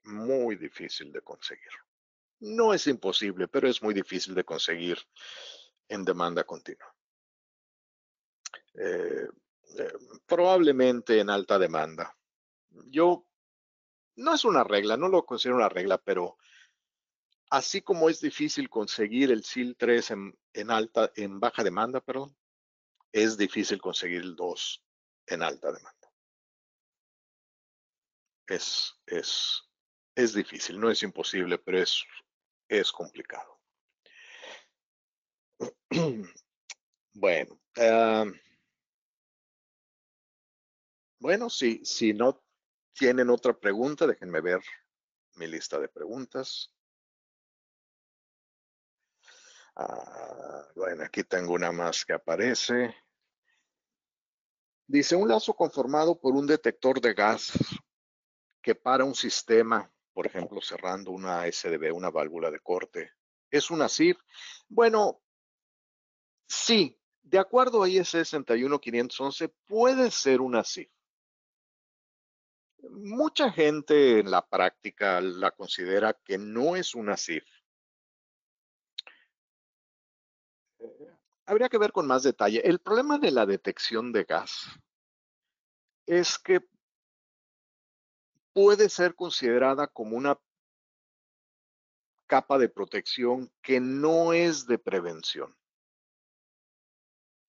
de conseguir. No es imposible, pero es muy difícil de conseguir en demanda continua. Eh, Probablemente en alta demanda. Yo, no es una regla, no lo considero una regla, pero así como es difícil conseguir el SIL 3 en baja demanda, perdón, es difícil conseguir el 2 en alta demanda. Es, es, es difícil, no es imposible, pero es complicado. Bueno, bueno, si no tienen otra pregunta, déjenme ver mi lista de preguntas. Bueno, aquí tengo una más que aparece. Dice, un lazo conformado por un detector de gas que para un sistema, por ejemplo, cerrando una SDB, una válvula de corte, ¿es una SIF? Bueno, sí, de acuerdo a IEC 61511, puede ser una SIF. Mucha gente en la práctica la considera que no es una SIF. Habría que ver con más detalle. El problema de la detección de gas es que puede ser considerada como una capa de protección que no es de prevención,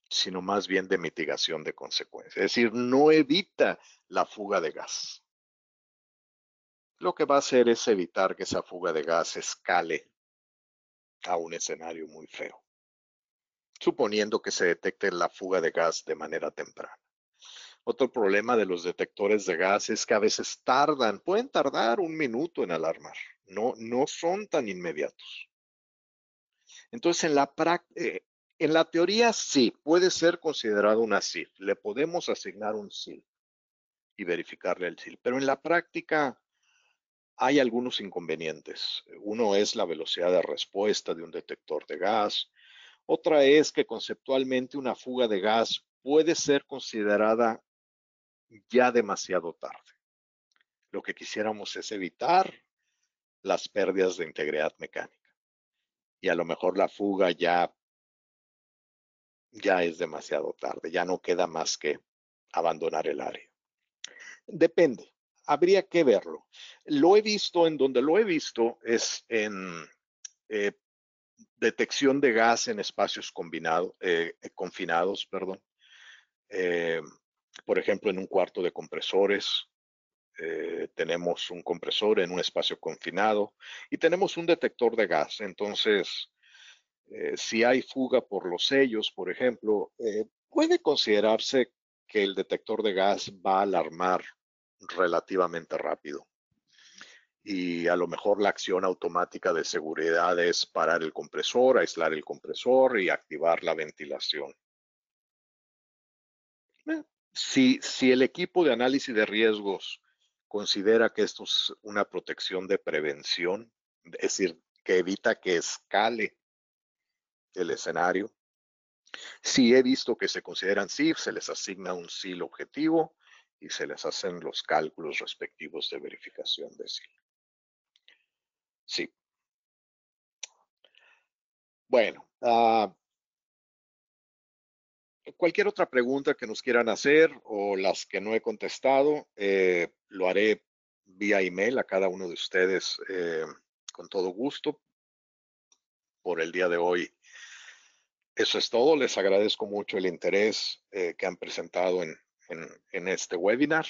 sino más bien de mitigación de consecuencias. Es decir, no evita la fuga de gas. Lo que va a hacer es evitar que esa fuga de gas escale a un escenario muy feo, suponiendo que se detecte la fuga de gas de manera temprana. Otro problema de los detectores de gas es que a veces pueden tardar un minuto en alarmar, no son tan inmediatos. Entonces, en la teoría sí, puede ser considerado una SIF. Le podemos asignar un SIL y verificarle el SIL, pero en la práctica hay algunos inconvenientes. Uno es la velocidad de respuesta de un detector de gas. Otra es que conceptualmente una fuga de gas puede ser considerada ya demasiado tarde. Lo que quisiéramos es evitar las pérdidas de integridad mecánica. Y a lo mejor la fuga ya es demasiado tarde, ya no queda más que abandonar el área. Depende, habría que verlo. Lo he visto, en donde lo he visto es en eh, detección de gas en espacios confinados, perdón. Eh, por ejemplo, en un cuarto de compresores, tenemos un compresor en un espacio confinado y tenemos un detector de gas. Entonces, si hay fuga por los sellos, por ejemplo, puede considerarse que el detector de gas va a alarmar relativamente rápido. Y a lo mejor la acción automática de seguridad es parar el compresor, aislar el compresor y activar la ventilación. Si el equipo de análisis de riesgos considera que esto es una protección de prevención, es decir, que evita que escale el escenario, sí he visto que se consideran SIF, se les asigna un SIL objetivo y se les hacen los cálculos respectivos de verificación de SIL. Sí. Bueno, cualquier otra pregunta que nos quieran hacer o las que no he contestado, lo haré vía email a cada uno de ustedes con todo gusto. Por el día de hoy, eso es todo. Les agradezco mucho el interés que han presentado en este webinar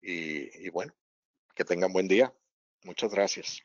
y bueno, que tengan buen día. Muchas gracias.